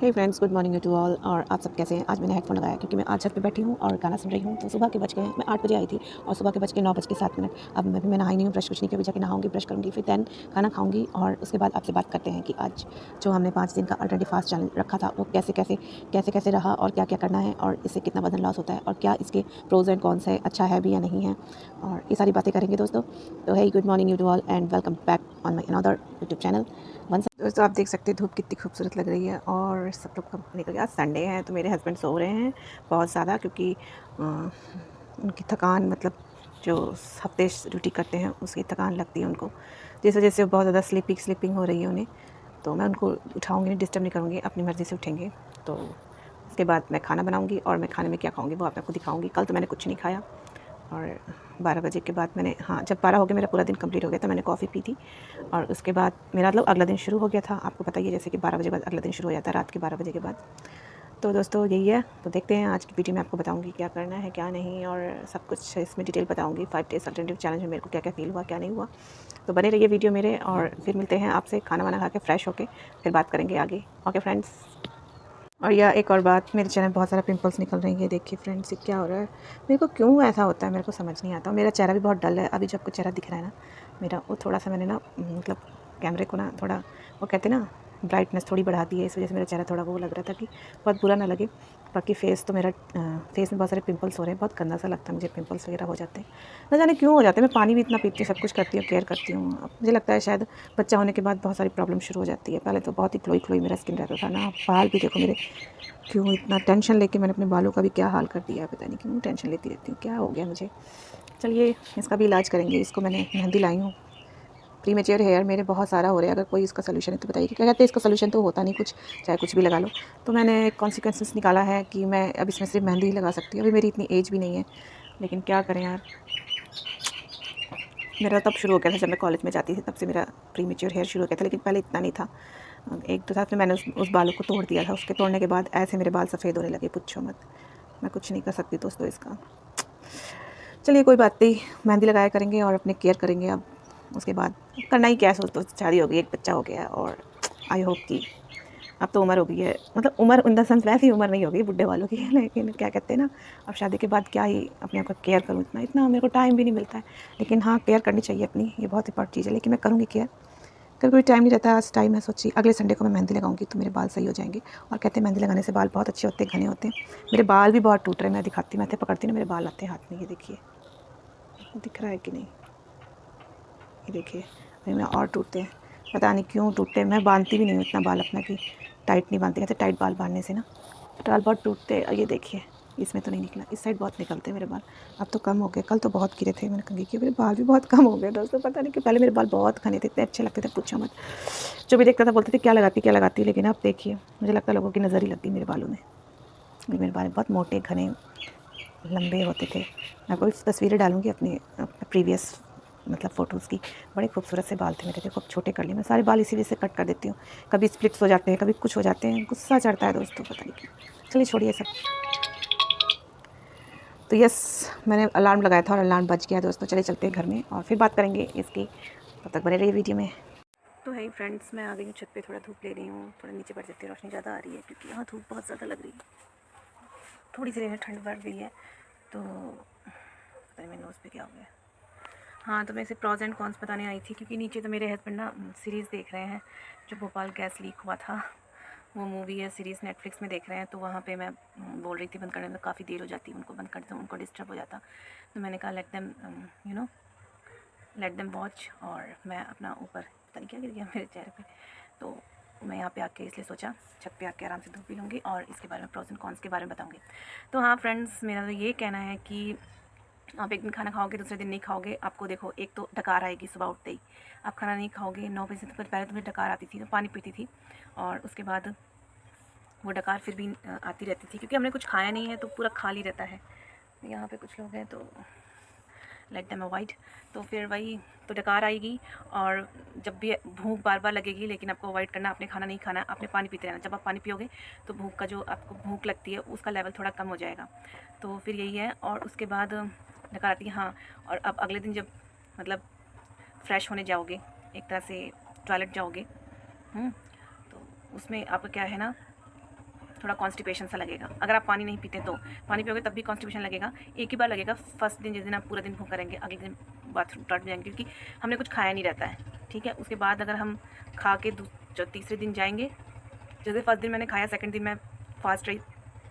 Hey friends, good morning to all. और आप सब कैसे हैं? आज मैंने हेडफोन लगाया क्योंकि मैं आज छत पे बैठी हूँ और गाना सुन रही हूँ। तो सुबह के बज गए हैं, मैं 8 बजे आई थी और सुबह के बज के 9:07। अब मैं नहाई नहीं हूँ, ब्रश कुछ नहीं किया। अभी जाके नहाऊंगी, ब्रश करूँगी, फिर दैन खाना खाऊंगी और उसके बाद आपसे बात करते हैं कि आज जो हमने 5 दिन का अल्टरनेटिव फास्ट चैलेंज रखा था वो कैसे रहा और क्या क्या करना है और इससे कितना वजन लॉस होता है और क्या इसके प्रोज एंड कॉन्स है, अच्छा है भी या नहीं है, और ये सारी बातें करेंगे दोस्तों। तो है good morning you to all and welcome back on my another YouTube channel. दोस्तों आप देख सकते हैं धूप कितनी खूबसूरत लग रही है और सब लोग कब निकल गया। आज संडे है तो मेरे हस्बैंड सो रहे हैं बहुत ज़्यादा क्योंकि उनकी थकान, मतलब जो हफ्ते ड्यूटी करते हैं उसकी थकान लगती है उनको, जिस वजह से बहुत ज़्यादा स्लीपिंग हो रही है उन्हें। तो मैं उनको उठाऊँगी नहीं, डिस्टर्ब नहीं करूँगी, अपनी मर्ज़ी से उठेंगे। तो उसके बाद मैं खाना बनाऊँगी और मैं खाने में क्या खाऊँगी वो आपको दिखाऊँगी। कल तो मैंने कुछ नहीं खाया और 12 बजे के बाद मैंने, हाँ, जब 12 हो गया मेरा पूरा दिन कंप्लीट हो गया था, मैंने कॉफ़ी पी थी और उसके बाद मेरा मतलब अगला दिन शुरू हो गया था। आपको पता ही है जैसे कि 12 बजे बाद अगला दिन शुरू हो जाता है, रात के 12 बजे के बाद। तो दोस्तों यही है। तो देखते हैं आज की वीडियो में आपको बताऊंगी क्या करना है क्या नहीं और सब कुछ इसमें डिटेल बताऊंगी। 5 डेज़ अल्टरनेटिव चैलेंज में मेरे को क्या क्या फ़ील हुआ क्या नहीं हुआ। तो बने रहिए वीडियो मेरे और फिर मिलते हैं आपसे खाना वाना खा के फ्रेश होके, फिर बात करेंगे आगे। Okay friends. और यह एक और बात, मेरे चेहरे में बहुत सारा पिंपल्स निकल रही है। देखिए फ्रेंड्स, ये क्या हो रहा है, मेरे को क्यों ऐसा होता है मेरे को समझ नहीं आता। मेरा चेहरा भी बहुत डल है। अभी जो आपको चेहरा दिख रहा है ना मेरा, वो थोड़ा सा मैंने ना मतलब कैमरे को ना थोड़ा, वो कहते हैं ना, ब्राइटनेस थोड़ी बढ़ा दी है। इस वजह से मेरा चेहरा थोड़ा वो लग रहा था कि बहुत बुरा ना लगे। बाकी फेस तो मेरा फेस में बहुत सारे पिंपल्स हो रहे हैं, बहुत गंदा सा लगता है मुझे, पिंपल्स वगैरह हो जाते हैं। न जाने क्यों हो जाते हैं। मैं पानी भी इतना पीती हूँ, सब कुछ करती हूँ, केयर करती हूँ। अब मुझे लगता है शायद बच्चा होने के बाद बहुत सारी प्रॉब्लम शुरू हो जाती है। पहले तो बहुत ही ग्लोई मेरा स्किन रहता था ना। बाल भी देखो मेरे, क्यों इतना टेंशन लेके मैंने अपने बालों का भी क्या हाल कर दिया है, पता नहीं क्यों टेंशन लेती रहती हूँ, क्या हो गया मुझे। चलिए इसका भी इलाज करेंगे। इसको मैंने मेहंदी लाई हूँ। प्रीमेच्योर हेयर मेरे बहुत सारा हो रहा है। अगर कोई इसका सोल्यूशन है तो बताइए। क्या कहते हैं, इसका सोल्यूशन तो होता नहीं कुछ, चाहे कुछ भी लगा लो। तो मैंने एक कॉन्सिक्वेंसेस निकाला है कि मैं अब इसमें सिर्फ मेहंदी ही लगा सकती हूँ। अभी मेरी इतनी एज भी नहीं है, लेकिन क्या करें यार। मेरा तब शुरू हो गया था जब मैं कॉलेज में जाती थी, तब से मेरा प्रीमेच्योर हेयर शुरू हो गया था, लेकिन पहले इतना नहीं था। एक दो साल में मैंने उस बालों को तोड़ दिया था। उसके तोड़ने के बाद ऐसे मेरे बाल सफ़ेद होने लगे, पूछो मत। मैं कुछ नहीं कर सकती दोस्तों इसका। चलिए कोई बात नहीं, मेहंदी लगाया करेंगे और अपने केयर करेंगे। अब उसके बाद करना ही क्या है, सोच तो शादी हो गई, एक बच्चा हो गया और आई होप कि अब तो उम्र हो गई है, मतलब उम्र इन द सेंस वैसी उम्र नहीं हो गई बुढ़े वालों की, लेकिन क्या कहते हैं ना, अब शादी के बाद क्या ही अपने आप का केयर करूँ। इतना इतना मेरे को टाइम भी नहीं मिलता है, लेकिन हाँ केयर करनी चाहिए अपनी, ये बहुत इंपॉर्टेंट चीज़ है। लेकिन मैं करूँगी केयर, कभी कोई टाइम नहीं रहता। आज टाइम है, सोची अगले संडे को मैं मेहंदी लगाऊंगी तो मेरे बाल सही हो जाएंगे। और कहते हैं मेहंदी लगाने से बाल बहुत अच्छे होते हैं, घने होते हैं। मेरे बाल भी बहुत टूट रहे हैं, मैं दिखाती, मैं पकड़ती ना, मेरे बाल आते हैं हाथ में, ये देखिए दिख रहा है कि नहीं, ये देखिए अभी मैं और टूटते हैं, पता नहीं क्यों टूटते हैं। मैं बांधती भी नहीं हूँ इतना बाल अपना कि टाइट नहीं बांधती, कहते टाइट बाल बांधने से ना बाल बहुत टूटते हैं। ये देखिए इसमें तो नहीं निकला, इस साइड बहुत निकलते हैं मेरे बाल। अब तो कम हो गए, कल तो बहुत गिरे थे, मैंने कंघी किया, मेरे बाल भी बहुत कम हो गए दोस्तों। पता नहीं कि पहले मेरे बाल बहुत घने थे, इतने अच्छे लगते थे, पूछो मत। जो भी देखता था बोलते थे क्या लगाती, लेकिन अब देखिए मुझे लगता है लोगों की नज़र ही लग गई मेरे बालों में। मेरे बाल बहुत मोटे घने लंबे होते थे। मैं कोई तस्वीरें डालूंगी अपने प्रीवियस मतलब फ़ोटोज़ की। बड़े खूबसूरत से बाल थे मेरे, देखो छोटे कर लिए मैं सारे बाल, इसी वजह से कट कर देती हूँ। कभी स्प्लिट्स हो जाते हैं, कभी कुछ हो जाते हैं, गुस्सा चढ़ता है दोस्तों, पता नहीं क्यों। चलिए छोड़िए सब। तो यस, मैंने अलार्म लगाया था और अलार्म बज गया दोस्तों। चले चलते हैं घर में और फिर बात करेंगे इसकी, तब तक बने रहिए वीडियो में। तो है फ्रेंड्स, मैं आ गई हूँ छत पे, थोड़ा धूप ले रही हूँ, थोड़ा नीचे बढ़ जाती है, रोशनी ज़्यादा आ रही है क्योंकि यहाँ धूप बहुत ज़्यादा लग रही है। थोड़ी सी ठंड बढ़ गई है तो पता नहीं मेरे नोज़ पे क्या हो गया। हाँ, तो मैं इसे प्रॉज एंड कॉन्स बताने आई थी क्योंकि नीचे तो मेरे हस्बैंड ना सीरीज़ देख रहे हैं, जो भोपाल गैस लीक हुआ था वो मूवी है, सीरीज़ नेटफ्लिक्स में देख रहे हैं। तो वहाँ पे मैं बोल रही थी बंद करने में, काफ़ी देर हो जाती है उनको बंद करते, उनको डिस्टर्ब हो जाता। तो मैंने कहा लेट देम वॉच, और मैं अपना ऊपर पता नहीं क्या गिर गया मेरे चेहरे पे। तो मैं यहाँ पे आके इसलिए सोचा छत पे आके आराम से धूप भी लूँगी और इसके बारे में प्रॉज एंड कॉन्स के बारे में बताऊँगी। तो हाँ फ्रेंड्स, मेरा तो ये कहना है कि आप एक दिन खाना खाओगे, दूसरे दिन नहीं खाओगे, आपको देखो एक तो डकार आएगी सुबह उठते ही। आप खाना नहीं खाओगे 9 बजे से, तो पहले तो मुझे डकार आती थी, तो पानी पीती थी और उसके बाद वो डकार फिर भी आती रहती थी क्योंकि हमने कुछ खाया नहीं है तो पूरा खाली रहता है। यहाँ पे कुछ लोग हैं तो लेट देम अवॉइड। तो फिर वही, तो डकार आएगी और जब भी भूख बार बार लगेगी, लेकिन आपको अवॉइड करना, आपने खाना नहीं खाना, आपने पानी पीते रहना। जब आप पानी पियोगे तो भूख का, जो आपको भूख लगती है उसका लेवल थोड़ा कम हो जाएगा। तो फिर यही है। और उसके बाद डकार आती है। हाँ, और अब अगले दिन जब मतलब फ्रेश होने जाओगे, एक तरह से टॉयलेट जाओगे, तो उसमें आपका क्या है ना, थोड़ा कॉन्स्टिपेशन सा लगेगा। अगर आप पानी नहीं पीते तो पानी पियोगे तब भी कॉन्स्टिपेशन लगेगा। एक ही बार लगेगा, फर्स्ट दिन जिस दिन आप पूरा दिन भूखा रहेंगे, अगले दिन बाथरूम टट जाएंगे क्योंकि हमने कुछ खाया नहीं रहता है, ठीक है। उसके बाद अगर हम खा के जो तीसरे दिन जाएंगे, जैसे फर्स्ट दिन मैंने खाया, सेकंड दिन मैं फास्ट रही,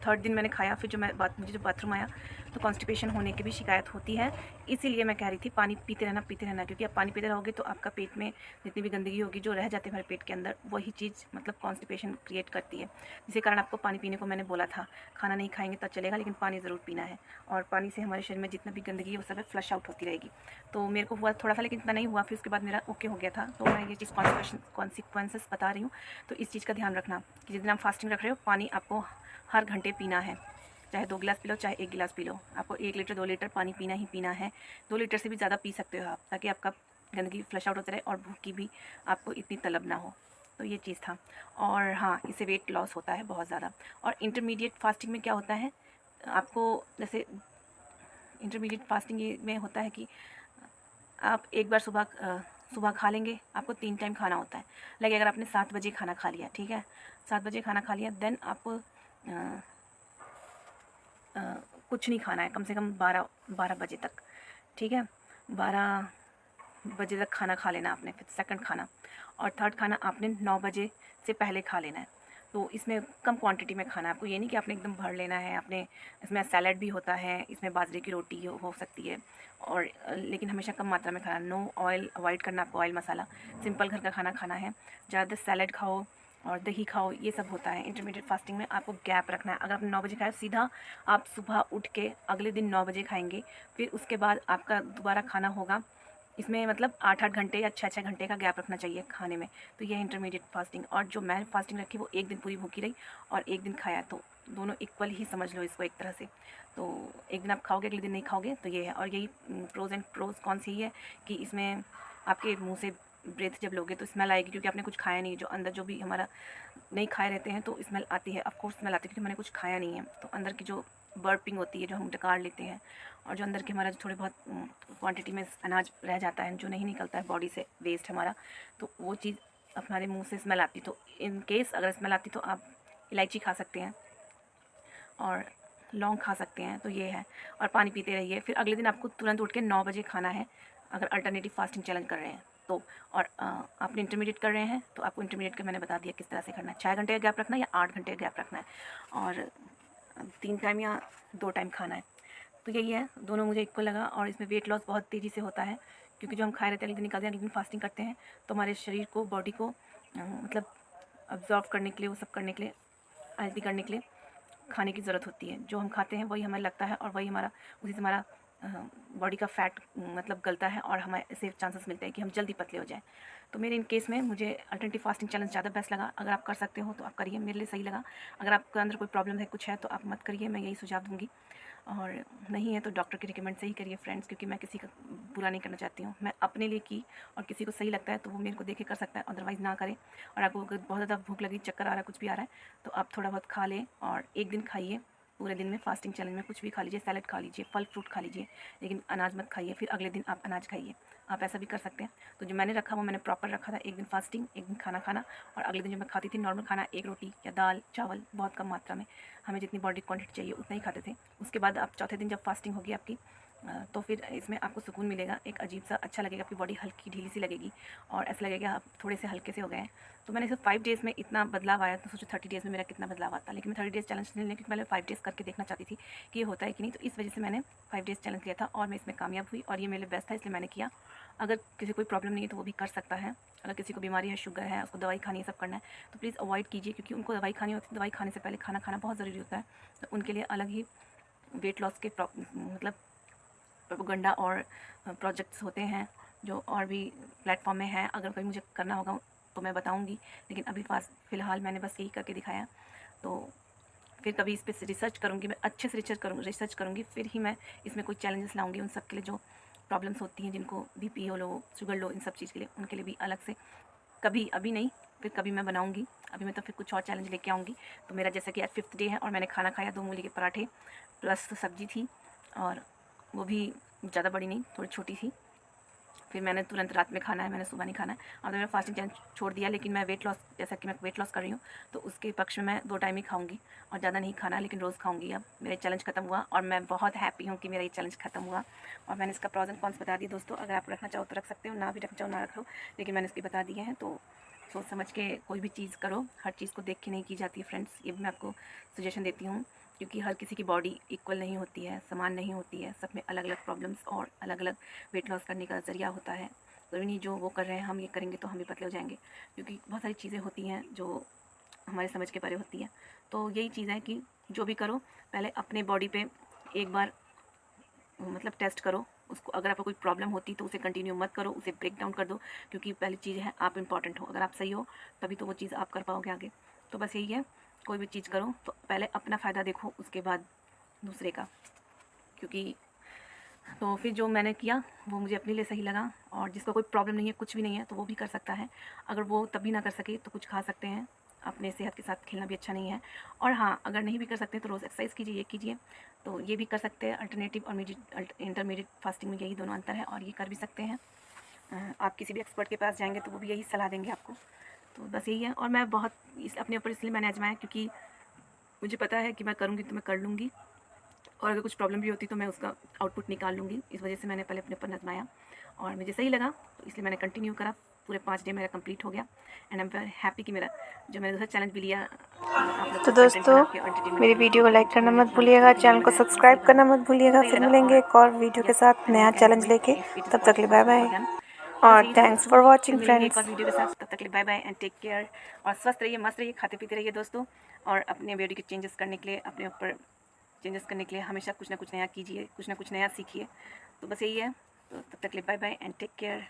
थर्ड दिन मैंने खाया, फिर मुझे जो बाथरूम आया तो कॉन्स्टिपेशन होने की भी शिकायत होती है। इसीलिए मैं कह रही थी पानी पीते रहना, क्योंकि आप पानी पीते रहोगे तो आपका पेट में जितनी भी गंदगी होगी जो रह जाते हैं हमारे पेट के अंदर, वही चीज़ मतलब कॉन्स्टिपेशन क्रिएट करती है। जिसके कारण आपको पानी पीने को मैंने बोला था। खाना नहीं खाएंगे तब चलेगा, लेकिन पानी ज़रूर पीना है, और पानी से हमारे शरीर में जितना भी गंदगी है वो सब फ्लश आउट होती रहेगी। तो मेरे को हुआ थोड़ा सा, लेकिन इतना नहीं हुआ, फिर उसके बाद मेरा ओके हो गया था। तो मैं ये चीज़ कॉन्सिक्वेंसेस बता रही हूँ। तो इस चीज़ का ध्यान रखना कि जिस दिन आप फास्टिंग रख रहे हो, पानी आपको हर घंटे पीना है। चाहे 2 गिलास पी लो, चाहे 1 गिलास पी लो, आपको 1 लीटर 2 लीटर पानी पीना ही पीना है। 2 लीटर से भी ज़्यादा पी सकते हो आप, ताकि आपका गंदगी फ्लश आउट होता रहे और भूख की भी आपको इतनी तलब ना हो। तो ये चीज़ था। और हाँ, इससे वेट लॉस होता है बहुत ज़्यादा। और इंटरमीडिएट फास्टिंग में क्या होता है, आपको जैसे इंटरमीडिएट फास्टिंग ये में होता है कि आप एक बार सुबह खा लेंगे, आपको 3 टाइम खाना होता है। लाइक अगर आपने 7 बजे खाना खा लिया, ठीक है, 7 बजे खाना खा लिया, देन आपको कुछ नहीं खाना है कम से कम 12 बजे तक, ठीक है। 12 बजे तक खाना खा लेना आपने, फिर सेकंड खाना, और थर्ड खाना आपने 9 बजे से पहले खा लेना है। तो इसमें कम क्वांटिटी में खाना है आपको, ये नहीं कि आपने एकदम भर लेना है। आपने इसमें सैलड भी होता है, इसमें बाजरे की रोटी हो सकती है, और लेकिन हमेशा कम मात्रा में खाना। नो ऑयल, अवॉइड करना आपको ऑयल मसाला, सिंपल घर का खाना खाना है। ज़्यादा सैलड खाओ और दही खाओ, ये सब होता है। इंटरमीडिएट फास्टिंग में आपको गैप रखना है। अगर आपने 9 बजे खाया, सीधा आप सुबह उठ के अगले दिन 9 बजे खाएंगे, फिर उसके बाद आपका दोबारा खाना होगा। इसमें मतलब 8-8 घंटे या 6-6 घंटे का गैप रखना चाहिए खाने में। तो ये है इंटरमीडिएट फास्टिंग। और जो मैं फास्टिंग रखी वो एक दिन पूरी भूखी रही और एक दिन खाया, तो दोनों इक्वल ही समझ लो इसको एक तरह से। तो एक दिन आप खाओगे, अगले दिन नहीं खाओगे, तो ये है। और यही प्रोज कौन सी है कि इसमें आपके मुंह से ब्रेथ जब लोगे तो स्मेल आएगी, क्योंकि आपने कुछ खाया नहीं। जो अंदर जो भी हमारा नहीं खाए रहते हैं तो स्मेल आती है, ऑफकोर्स स्मेल आती है, क्योंकि मैंने कुछ खाया नहीं है। तो अंदर की जो बर्पिंग होती है, जो हम डकार लेते हैं, और जो अंदर के हमारा जो थोड़े बहुत क्वांटिटी में अनाज रह जाता है, जो नहीं निकलता है बॉडी से, वेस्ट हमारा, तो वो चीज़ हमारे मुंह से स्मेल आती। तो इन केस अगर स्मेल आती तो आप इलायची खा सकते हैं और लौंग खा सकते हैं। तो ये है। और पानी पीते रहिए। फिर अगले दिन आपको तुरंत उठ के 9 बजे खाना है, अगर अल्टरनेटिव फास्टिंग चैलेंज कर रहे हैं तो। और आपने इंटरमीडिएट कर रहे हैं तो आपको इंटरमीडिएट का मैंने बता दिया किस तरह से करना है। 6 घंटे का गैप रखना है या 8 घंटे का गैप रखना है, और 3 टाइम या 2 टाइम खाना है। तो यही है, दोनों मुझे इक्वल लगा। और इसमें वेट लॉस बहुत तेज़ी से होता है, क्योंकि जो हम खाए रहते हैं अगले दिन निकालते हैं, अगले दिन फास्टिंग करते हैं, तो हमारे शरीर को, बॉडी को मतलब अब्जॉर्व करने के लिए, वो सब करने के लिए, हेल्दी करने के लिए खाने की ज़रूरत होती है। जो हम खाते हैं वही हमें लगता है, और वही हमारा, उसी से हमारा बॉडी का फैट मतलब गलता है, और हमें ऐसे चांसेस मिलते हैं कि हम जल्दी पतले हो जाएं। तो मेरे इन केस में मुझे अल्टरनेटिव फास्टिंग चैलेंज ज़्यादा बेस्ट लगा। अगर आप कर सकते हो तो आप करिए, मेरे लिए सही लगा। अगर आपके अंदर कोई प्रॉब्लम है, कुछ है, तो आप मत करिए, मैं यही सुझाव दूँगी। और नहीं है तो डॉक्टर के रिकमेंड से ही करिए फ्रेंड्स, क्योंकि मैं किसी का बुरा नहीं करना चाहती हूँ। मैं अपने लिए की, और किसी को सही लगता है तो वो मेरे को देख के कर सकता है, अदरवाइज़ ना करें। और आपको अगर बहुत ज़्यादा भूख लगी, चक्कर आ रहा है, कुछ भी आ रहा है, तो आप थोड़ा बहुत खा लें, और एक दिन खाइए पूरे दिन में फास्टिंग चैलेंज में। कुछ भी खा लीजिए, सैलड खा लीजिए, फल फ्रूट खा लीजिए, लेकिन अनाज मत खाइए। फिर अगले दिन आप अनाज खाइए, आप ऐसा भी कर सकते हैं। तो जो मैंने रखा वो मैंने प्रॉपर रखा था, एक दिन फास्टिंग, एक दिन खाना खाना, और अगले दिन जो मैं खाती थी नॉर्मल खाना, एक रोटी या दाल चावल, बहुत कम मात्रा में, हमें जितनी बॉडी क्वांटिटी चाहिए उतना ही खाते थे। उसके बाद आप चौथे दिन जब फास्टिंग होगी आपकी, तो फिर इसमें आपको सुकून मिलेगा, एक अजीब सा अच्छा लगेगा, आपकी बॉडी हल्की ढीली सी लगेगी, और ऐसा लगेगा आप थोड़े से हल्के से हो गए हैं। तो मैंने सिर्फ 5 डेज़ में इतना बदलाव आया, तो सोचो 30 डेज़ में मेरा कितना बदलाव आता। लेकिन मैं 30 डेज़ चैलेंज नहीं लिया, क्योंकि मैंने 5 डेज़ करके देखना चाहती थी कि ये होता है कि नहीं। तो इस वजह से मैंने 5 डेज़ चैलेंज लिया था, और मैं इसमें कामयाब हुई, और ये मेरे लिए बेस्ट था, इसलिए मैंने किया। अगर किसी को कोई प्रॉब्लम नहीं है तो वो भी कर सकता है। अगर किसी को बीमारी है, शुगर है, उसको दवाई खानी है, सब करना है, तो प्लीज़ अवॉइड कीजिए, क्योंकि उनको दवाई खानी होती है। दवाई खाने से पहले खाना खाना बहुत ज़रूरी होता है। तो उनके लिए अलग ही वेट लॉस के मतलब प्रोपेगेंडा और प्रोजेक्ट्स होते हैं, जो और भी प्लेटफॉर्म में है। अगर कोई मुझे करना होगा तो मैं बताऊंगी, लेकिन अभी फ़िलहाल मैंने बस यही करके दिखाया। तो फिर कभी इस पर रिसर्च करूँगी, मैं अच्छे से रिसर्च करूँगी, फिर ही मैं इसमें कोई चैलेंजेस लाऊँगी उन सब के लिए जो प्रॉब्लम्स होती हैं, जिनको बीपी हो लो, शुगर लो, इन सब चीज़ के लिए, उनके लिए भी अलग से कभी, अभी नहीं, फिर कभी मैं बनाऊँगी। अभी मैं तो फिर कुछ और चैलेंज लेके आऊँगी। तो मेरा जैसा कि आज 5th डे है, और मैंने खाना खाया 2 मूली के पराठे प्लस सब्ज़ी थी, और वो भी ज़्यादा बड़ी नहीं, थोड़ी छोटी थी, फिर मैंने तुरंत रात में खाना है, मैंने सुबह नहीं खाना है। और तो मैंने फास्टिंग चैलेंज छोड़ दिया, लेकिन मैं वेट लॉस, जैसा कि मैं वेट लॉस कर रही हूँ, तो उसके पक्ष में मैं 2 टाइम ही खाऊंगी और ज़्यादा नहीं खाना, लेकिन रोज़ खाऊंगी। अब मेरा चैलेंज खत्म हुआ और मैं बहुत हैप्पी हूँ कि मेरा ये चैलेंज खत्म हुआ। और मैंने इसका प्रॉज एंड कॉन्स बता दिए दोस्तों। अगर आप रखना चाहो तो रख सकते हो, ना भी रखना चाहो ना रखो, लेकिन मैंने इसके बता दिए हैं। तो सोच समझ के कोई भी चीज़ करो, हर चीज़ को देख के नहीं की जाती है फ्रेंड्स, ये भी मैं आपको सजेशन देती हूँ। क्योंकि हर किसी की बॉडी इक्वल नहीं होती है, समान नहीं होती है, सब में अलग अलग प्रॉब्लम्स और अलग अलग वेट लॉस करने का ज़रिया होता है। ज़रूरी नहीं जो वो कर रहे हैं हम ये करेंगे तो हम भी पतले हो जाएंगे, क्योंकि बहुत सारी चीज़ें होती हैं जो हमारे समझ के परे होती हैं। तो यही चीज़ है कि जो भी करो पहले अपने बॉडी पे एक बार मतलब टेस्ट करो उसको। अगर आपको कोई प्रॉब्लम होती तो उसे कंटिन्यू मत करो, उसे ब्रेक डाउन कर दो, क्योंकि पहली चीज़ है आप इंपॉर्टेंट हो। अगर आप सही हो तभी तो वो चीज़ आप कर पाओगे आगे। तो बस यही है, कोई भी चीज़ करो तो पहले अपना फ़ायदा देखो, उसके बाद दूसरे का। क्योंकि तो फिर जो मैंने किया वो मुझे अपने लिए सही लगा, और जिसको कोई प्रॉब्लम नहीं है, कुछ भी नहीं है, तो वो भी कर सकता है। अगर वो तब भी ना कर सके तो कुछ खा सकते हैं, अपने सेहत के साथ खेलना भी अच्छा नहीं है। और हाँ, अगर नहीं भी कर सकते तो रोज़ एक्सरसाइज कीजिए, ये कीजिए, तो ये भी कर सकते हैं। अल्टरनेटिव और इंटरमीडिएट फास्टिंग में यही दोनों अंतर है, और ये कर भी सकते हैं। आप किसी भी एक्सपर्ट के पास जाएंगे तो वो भी यही सलाह देंगे आपको। तो बस यही है। और मैं बहुत अपने ऊपर इसलिए मैंने आजमाया क्योंकि मुझे पता है कि मैं करूँगी तो मैं कर लूँगी, और अगर कुछ प्रॉब्लम भी होती तो मैं उसका आउटपुट निकाल लूँगी। इस वजह से मैंने पहले अपने ऊपर आजमाया और मुझे सही लगा, तो इसलिए मैंने कंटिन्यू करा। पूरे 5 डे मेरा कंप्लीट हो गया, and I am very happy कि मेरा जो मैंने दूसरा चैलेंज भी लिया आप लोग तो को कंटेंट दोस्तों बना के और एंटरटेनमेंट मेरी के लिए, वीडियो को क्योंकि लाइक करना मेरे मत इतना भूलिएगा, सोचती चैनल नहीं को मैंने सही सब्सक्राइब करना करा, मत भूलिएगा। सही फिर लगा। मिलेंगे और एक और वीडियो के यस, साथ, आई नया no can do challenge it लेके। इफ इट इज़ तब तक के लिए bye possible bye for them. और बस यही था थैंक्स दोस्तों, फॉर फिर वॉचिंग मिलेंगे एक और फ्रेंड्स। वीडियो के साथ। तब तक के लिए bye bye and take care. और स्वस्थ रहिए, मस्त रहिए, खाते पीते रहिए दोस्तों। और अपने बॉडी के चेंजेस करने के लिए, अपने ऊपर चेंजेस करने के लिए हमेशा कुछ ना कुछ नया कीजिए, कुछ ना कुछ नया सीखिए। तो बस यही है। तो तब तक के लिए bye bye and take care.